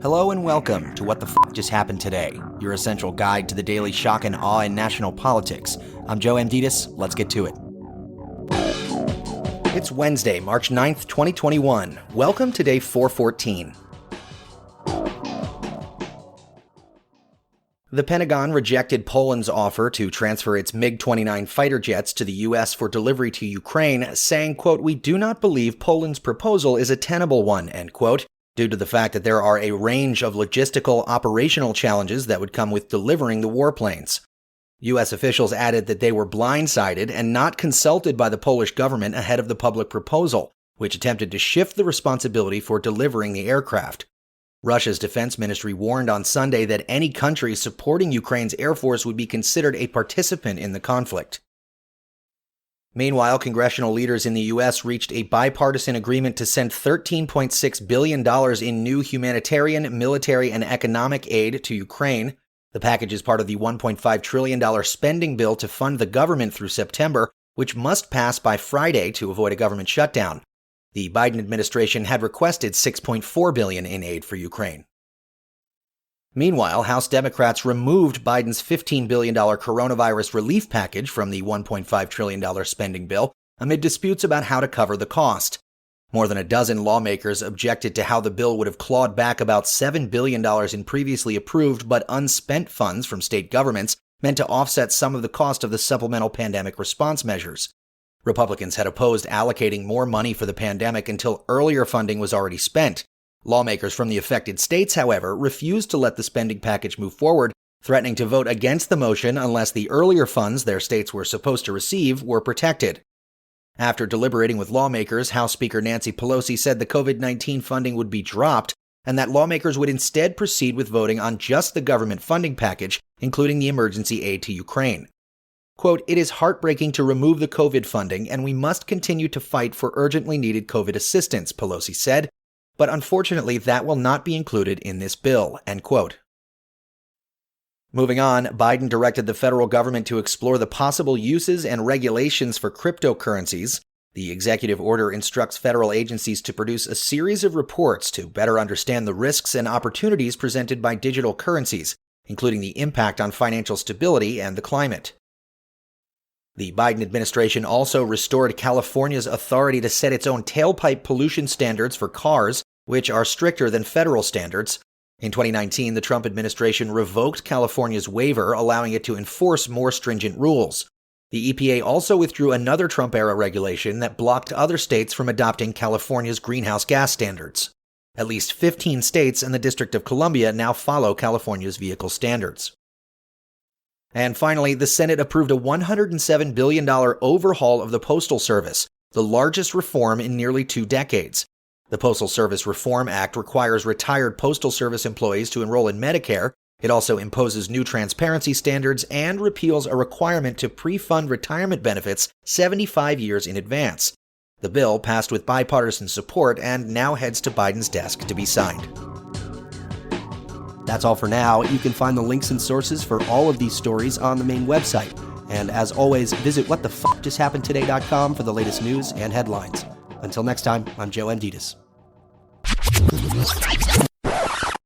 Hello and welcome to What the F*** Just Happened Today, your essential guide to the daily shock and awe in national politics. I'm Joe Amditis. Let's get to it. It's Wednesday, March 9th, 2021. Welcome to day 414. The Pentagon rejected Poland's offer to transfer its MiG-29 fighter jets to the U.S. for delivery to Ukraine, saying, quote, "We do not believe Poland's proposal is a tenable one," end quote, due to the fact that there are a range of logistical operational challenges that would come with delivering the warplanes. U.S. officials added that they were blindsided and not consulted by the Polish government ahead of the public proposal, which attempted to shift the responsibility for delivering the aircraft. Russia's defense ministry warned on Sunday that any country supporting Ukraine's air force would be considered a participant in the conflict. Meanwhile, congressional leaders in the U.S. reached a bipartisan agreement to send $13.6 billion in new humanitarian, military, and economic aid to Ukraine. The package is part of the $1.5 trillion spending bill to fund the government through September, which must pass by Friday to avoid a government shutdown. The Biden administration had requested $6.4 billion in aid for Ukraine. Meanwhile, House Democrats removed Biden's $15 billion coronavirus relief package from the $1.5 trillion spending bill amid disputes about how to cover the cost. More than a dozen lawmakers objected to how the bill would have clawed back about $7 billion in previously approved but unspent funds from state governments meant to offset some of the cost of the supplemental pandemic response measures. Republicans had opposed allocating more money for the pandemic until earlier funding was already spent. Lawmakers from the affected states, however, refused to let the spending package move forward, threatening to vote against the motion unless the earlier funds their states were supposed to receive were protected. After deliberating with lawmakers, House Speaker Nancy Pelosi said the COVID-19 funding would be dropped and that lawmakers would instead proceed with voting on just the government funding package, including the emergency aid to Ukraine. Quote, "It is heartbreaking to remove the COVID funding, and we must continue to fight for urgently needed COVID assistance," Pelosi said. But unfortunately, that will not be included in this bill, end quote. Moving on, Biden directed the federal government to explore the possible uses and regulations for cryptocurrencies. The executive order instructs federal agencies to produce a series of reports to better understand the risks and opportunities presented by digital currencies, including the impact on financial stability and the climate. The Biden administration also restored California's authority to set its own tailpipe pollution standards for cars, which are stricter than federal standards. In 2019, the Trump administration revoked California's waiver, allowing it to enforce more stringent rules. The EPA also withdrew another Trump-era regulation that blocked other states from adopting California's greenhouse gas standards. At least 15 states and the District of Columbia now follow California's vehicle standards. And finally, the Senate approved a $107 billion overhaul of the Postal Service, the largest reform in nearly 2 decades. The Postal Service Reform Act requires retired Postal Service employees to enroll in Medicare. It also imposes new transparency standards and repeals a requirement to pre-fund retirement benefits 75 years in advance. The bill passed with bipartisan support and now heads to Biden's desk to be signed. That's all for now. You can find the links and sources for all of these stories on the main website. And as always, visit whatthefjusthappenedtoday.com for the latest news and headlines. Until next time, I'm Joe Amditis.